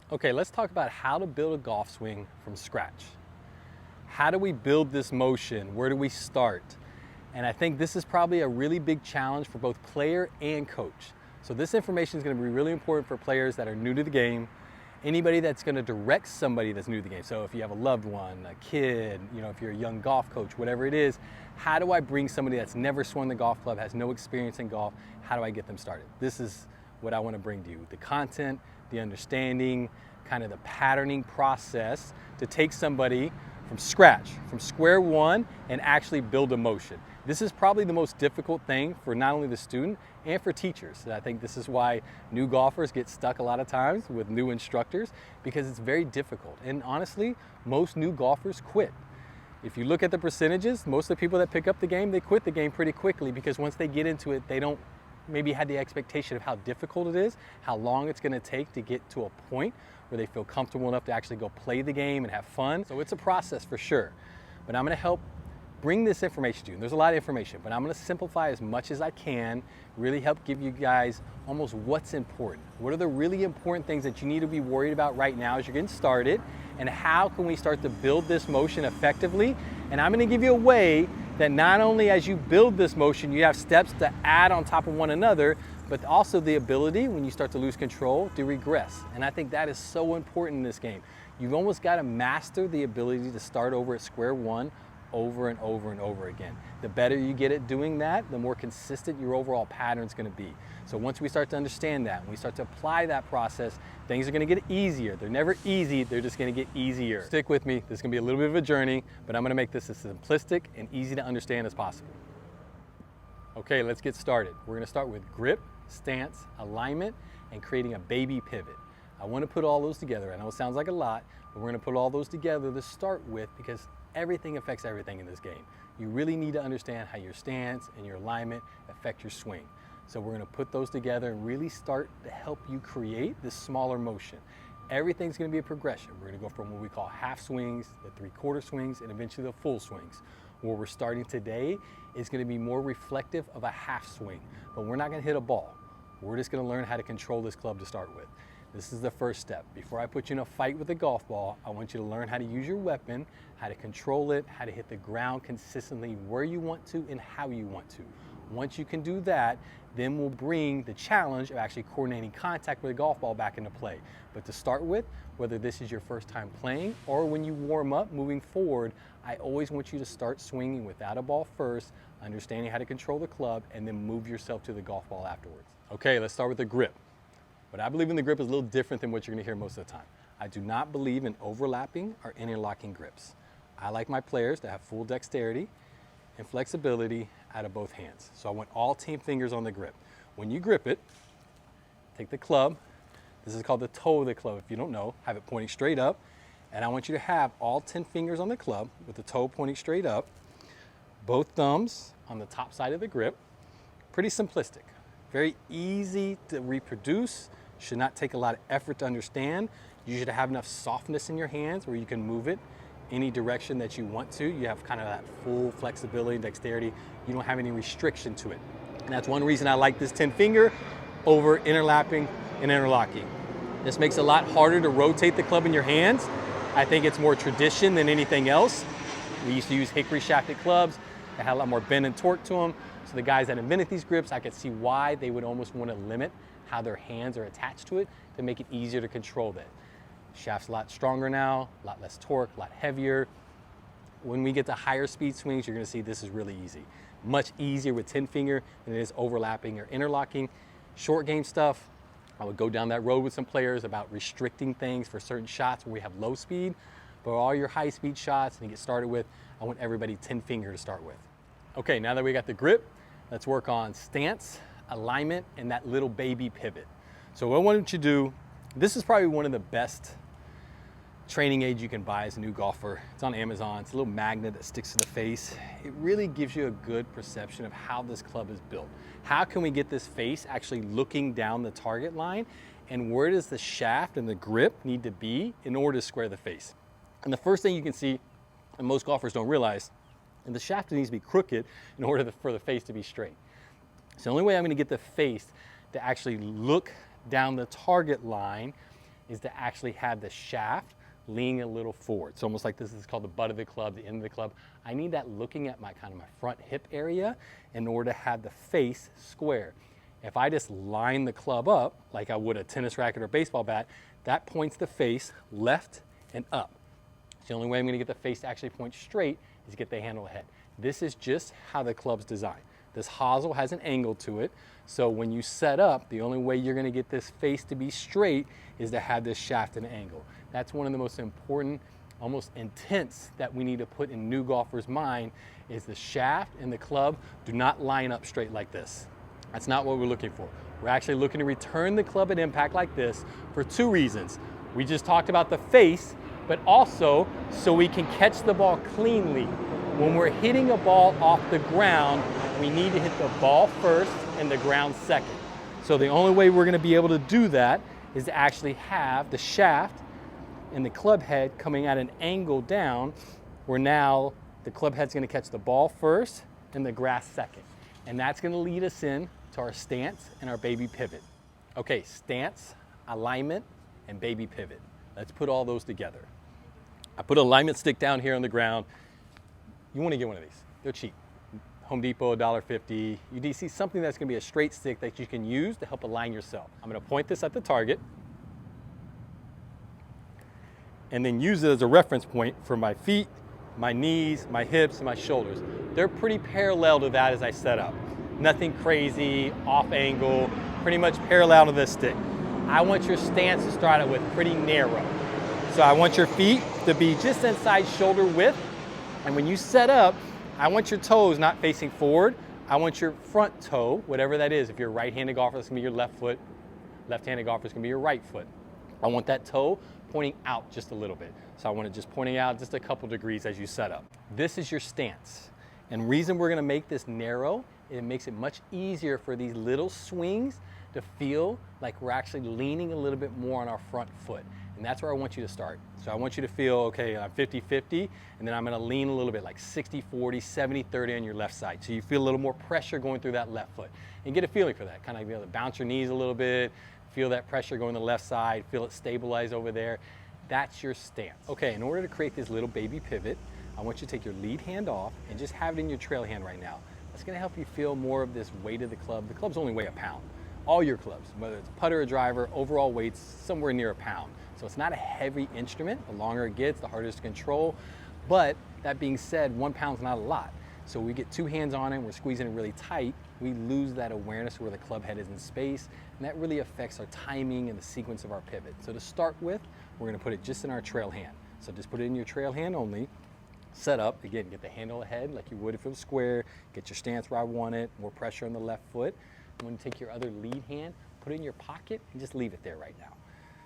Okay, let's talk about how to build a golf swing from scratch. How do we build this motion? Where do we start? And I think this is probably a really big challenge for both player and coach. So this information is going to be really important for players that are new to the game, anybody that's going to direct somebody that's new to the game. So if you have a loved one, a kid, if you're a young golf coach, whatever it is, how do I bring somebody that's never swung the golf club, has no experience in golf, how do I get them started? This is what I want to bring to you. The content, the understanding, kind of the patterning process to take somebody from scratch, from square one, and actually build a motion. This is probably the most difficult thing for not only the student and for teachers. And I think this is why new golfers get stuck a lot of times with new instructors, because it's very difficult. And honestly, most new golfers quit. If you look at the percentages, most of the people that pick up the game, they quit the game pretty quickly, because once they get into it, they don't maybe had the expectation of how difficult it is, how long it's going to take to get to a point where they feel comfortable enough to actually go play the game and have fun. So it's a process for sure. But I'm going to help bring this information to you. There's a lot of information, but I'm going to simplify as much as I can, really help give you guys almost what's important. What are the really important things that you need to be worried about right now as you're getting started, and how can we start to build this motion effectively? And I'm going to give you a way that not only as you build this motion, you have steps to add on top of one another, but also the ability, when you start to lose control, to regress. And I think that is so important in this game. You've almost got to master the ability to start over at square one over and over and over again. The better you get at doing that, the more consistent your overall pattern is going to be. So once we start to understand that, when we start to apply that process, things are going to get easier. They're never easy, they're just going to get easier. Stick with me, this is going to be a little bit of a journey, but I'm going to make this as simplistic and easy to understand as possible. Okay, let's get started. We're going to start with grip, stance, alignment, and creating a baby pivot. I want to put all those together. I know it sounds like a lot, but we're going to put all those together to start with, because everything affects everything in this game. You really need to understand how your stance and your alignment affect your swing. So we're going to put those together and really start to help you create this smaller motion. Everything's going to be a progression. We're going to go from what we call half swings, the three-quarter swings, and eventually the full swings. Where we're starting today is going to be more reflective of a half swing, but we're not going to hit a ball. We're just going to learn how to control this club to start with. This is the first step. Before I put you in a fight with a golf ball, I want you to learn how to use your weapon, how to control it, how to hit the ground consistently where you want to and how you want to. Once you can do that, then we'll bring the challenge of actually coordinating contact with a golf ball back into play. But to start with, whether this is your first time playing or when you warm up moving forward, I always want you to start swinging without a ball first, understanding how to control the club, and then move yourself to the golf ball afterwards. Okay, let's start with the grip. What I believe in the grip is a little different than what you're going to hear most of the time. I do not believe in overlapping or interlocking grips. I like my players to have full dexterity and flexibility out of both hands. So I want all 10 fingers on the grip. When you grip it, take the club. This is called the toe of the club. If you don't know, have it pointing straight up. And I want you to have all 10 fingers on the club with the toe pointing straight up, both thumbs on the top side of the grip. Pretty simplistic. Very easy to reproduce, should not take a lot of effort to understand. You should have enough softness in your hands where you can move it any direction that you want to. You have kind of that full flexibility and dexterity. You don't have any restriction to it. And that's one reason I like this 10 finger over interlapping and interlocking. This makes it a lot harder to rotate the club in your hands. I think it's more tradition than anything else. We used to use hickory shafted clubs that had a lot more bend and torque to them. So the guys that invented these grips, I could see why they would almost want to limit how their hands are attached to it to make it easier to control that. Shaft's a lot stronger now, a lot less torque, a lot heavier. When we get to higher speed swings, you're going to see this is really easy. Much easier with 10 finger than it is overlapping or interlocking. Short game stuff, I would go down that road with some players about restricting things for certain shots where we have low speed. But all your high speed shots and you get started with, I want everybody 10 finger to start with. Okay, now that we got the grip, let's work on stance, alignment, and that little baby pivot. So what I want you to do, this is probably one of the best training aids you can buy as a new golfer. It's on Amazon. It's a little magnet that sticks to the face. It really gives you a good perception of how this club is built. How can we get this face actually looking down the target line, and where does the shaft and the grip need to be in order to square the face? And the first thing you can see, and most golfers don't realize, and the shaft needs to be crooked in order for the face to be straight. So the only way I'm going to get the face to actually look down the target line is to actually have the shaft leaning a little forward. It's almost like this is called the butt of the club, the end of the club. I need that looking at my kind of my front hip area in order to have the face square. If I just line the club up like I would a tennis racket or baseball bat, that points the face left and up. It's the only way I'm gonna get the face to actually point straight is get the handle ahead. This is just how the club's designed. This hosel has an angle to it, so when you set up, the only way you're gonna get this face to be straight is to have this shaft at an angle. That's one of the most important, almost intense that we need to put in new golfers' mind is the shaft and the club do not line up straight like this. That's not what we're looking for. We're actually looking to return the club at impact like this for two reasons. We just talked about the face, but also so we can catch the ball cleanly. When we're hitting a ball off the ground, we need to hit the ball first and the ground second. So the only way we're gonna be able to do that is to actually have the shaft and the club head coming at an angle down, where now the club head's gonna catch the ball first and the grass second. And that's gonna lead us in to our stance and our baby pivot. Okay, stance, alignment, and baby pivot. Let's put all those together. I put an alignment stick down here on the ground. You wanna get one of these, they're cheap. Home Depot, $1.50. You see something that's gonna be a straight stick that you can use to help align yourself. I'm gonna point this at the target and then use it as a reference point for my feet, my knees, my hips, and my shoulders. They're pretty parallel to that as I set up. Nothing crazy, off angle, pretty much parallel to this stick. I want your stance to start out with pretty narrow. So I want your feet to be just inside shoulder width. And when you set up, I want your toes not facing forward. I want your front toe, whatever that is. If you're a right-handed golfer, that's gonna be your left foot. Left-handed golfer is gonna be your right foot. I want that toe pointing out just a little bit. So I want it just pointing out just a couple degrees as you set up. This is your stance. And reason we're gonna make this narrow, it makes it much easier for these little swings to feel like we're actually leaning a little bit more on our front foot. And that's where I want you to start. So I want you to feel, okay, I'm 50-50, and then I'm gonna lean a little bit, like 60-40, 70-30 on your left side. So you feel a little more pressure going through that left foot. And get a feeling for that. Kind of be able to bounce your knees a little bit, feel that pressure going to the left side, feel it stabilize over there. That's your stance. Okay, in order to create this little baby pivot, I want you to take your lead hand off and just have it in your trail hand right now. That's gonna help you feel more of this weight of the club. The clubs only weigh a pound. All your clubs, whether it's a putter or driver, overall weight's somewhere near a pound. So it's not a heavy instrument. The longer it gets, the harder it's to control. But that being said, 1 pound's not a lot. So we get two hands on it, we're squeezing it really tight, we lose that awareness of where the club head is in space, and that really affects our timing and the sequence of our pivot. So to start with, we're gonna put it just in our trail hand. So just put it in your trail hand only. Set up, again, get the handle ahead like you would if it was square, get your stance where I want it, more pressure on the left foot. I'm gonna take your other lead hand, put it in your pocket, and just leave it there right now.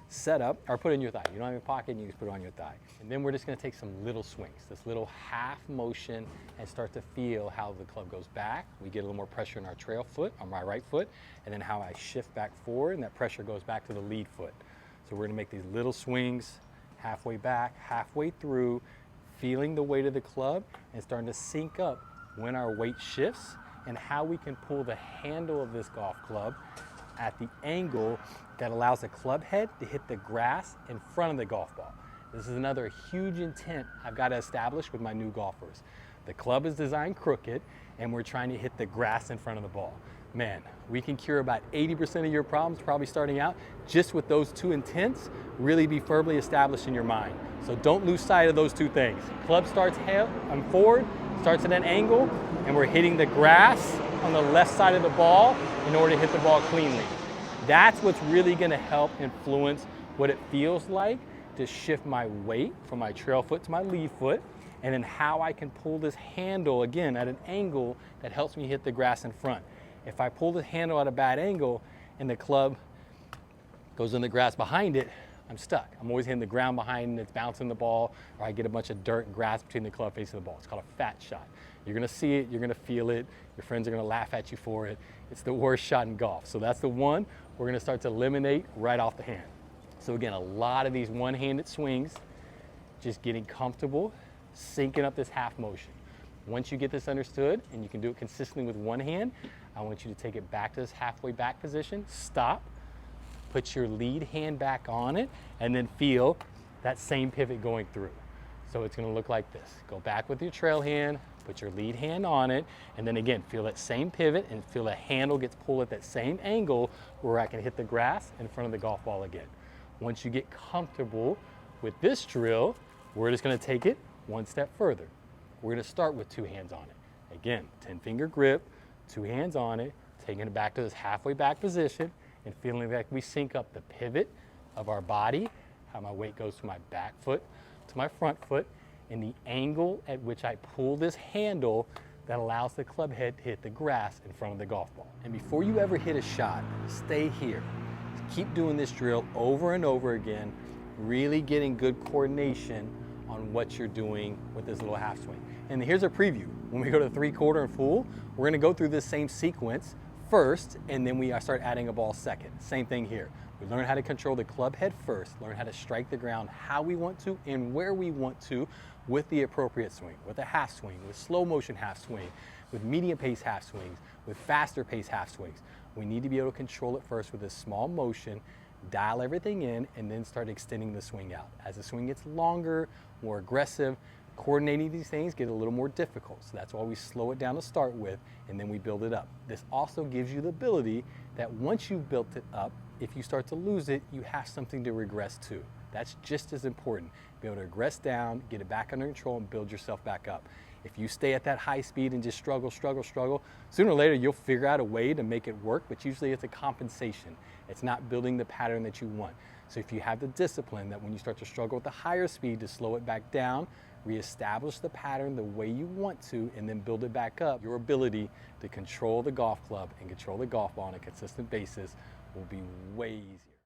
Set up, or put it in your thigh. You don't have a pocket, you just put it on your thigh. And then we're just gonna take some little swings, this little half motion, and start to feel how the club goes back. We get a little more pressure in our trail foot, on my right foot, and then how I shift back forward, and that pressure goes back to the lead foot. So we're gonna make these little swings, halfway back, halfway through, feeling the weight of the club, and starting to sync up when our weight shifts, and how we can pull the handle of this golf club at the angle that allows the club head to hit the grass in front of the golf ball. This is another huge intent I've got to establish with my new golfers. The club is designed crooked, and we're trying to hit the grass in front of the ball. Man, we can cure about 80% of your problems probably starting out just with those two intents, really be firmly established in your mind. So don't lose sight of those two things. Club starts forward, starts at an angle, and we're hitting the grass on the left side of the ball in order to hit the ball cleanly. That's what's really gonna help influence what it feels like to shift my weight from my trail foot to my lead foot, and then how I can pull this handle, again, at an angle that helps me hit the grass in front. If I pull the handle at a bad angle and the club goes in the grass behind it, I'm stuck. I'm always hitting the ground behind and it's bouncing the ball, or I get a bunch of dirt and grass between the club face and the ball. It's called a fat shot. You're gonna see it, you're gonna feel it, your friends are gonna laugh at you for it. It's the worst shot in golf. So that's the one we're gonna start to eliminate right off the hand. So again, a lot of these one-handed swings, just getting comfortable, syncing up this half motion. Once you get this understood and you can do it consistently with one hand, I want you to take it back to this halfway back position, stop, Put your lead hand back on it and then feel that same pivot going through. So it's gonna look like this. Go back with your trail hand, put your lead hand on it, and then again, feel that same pivot and feel the handle gets pulled at that same angle where I can hit the grass in front of the golf ball again. Once you get comfortable with this drill, we're just gonna take it one step further. We're gonna start with 2 hands on it. Again, 10-finger grip, 2 hands on it, taking it back to this halfway back position and feeling like we sync up the pivot of our body, how my weight goes from my back foot to my front foot, and the angle at which I pull this handle that allows the club head to hit the grass in front of the golf ball. And before you ever hit a shot, stay here. Keep doing this drill over and over again, really getting good coordination on what you're doing with this little half swing. And here's a preview. When we go to 3/4 and full, we're gonna go through this same sequence first, and then we start adding a ball second. Same thing here. We learn how to control the club head first, learn how to strike the ground how we want to and where we want to with the appropriate swing, with a half swing, with slow motion half swing, with medium pace half swings, with faster pace half swings. We need to be able to control it first with a small motion, dial everything in, and then start extending the swing out. As the swing gets longer, more aggressive, coordinating these things get a little more difficult. So that's why we slow it down to start with, and then we build it up. This also gives you the ability that once you've built it up, if you start to lose it, you have something to regress to. That's just as important. Be able to regress down, get it back under control, and build yourself back up. If you stay at that high speed and just struggle, sooner or later you'll figure out a way to make it work, but usually it's a compensation. It's not building the pattern that you want. So if you have the discipline that when you start to struggle with the higher speed, to slow it back down, reestablish the pattern the way you want to, and then build it back up, your ability to control the golf club and control the golf ball on a consistent basis will be way easier.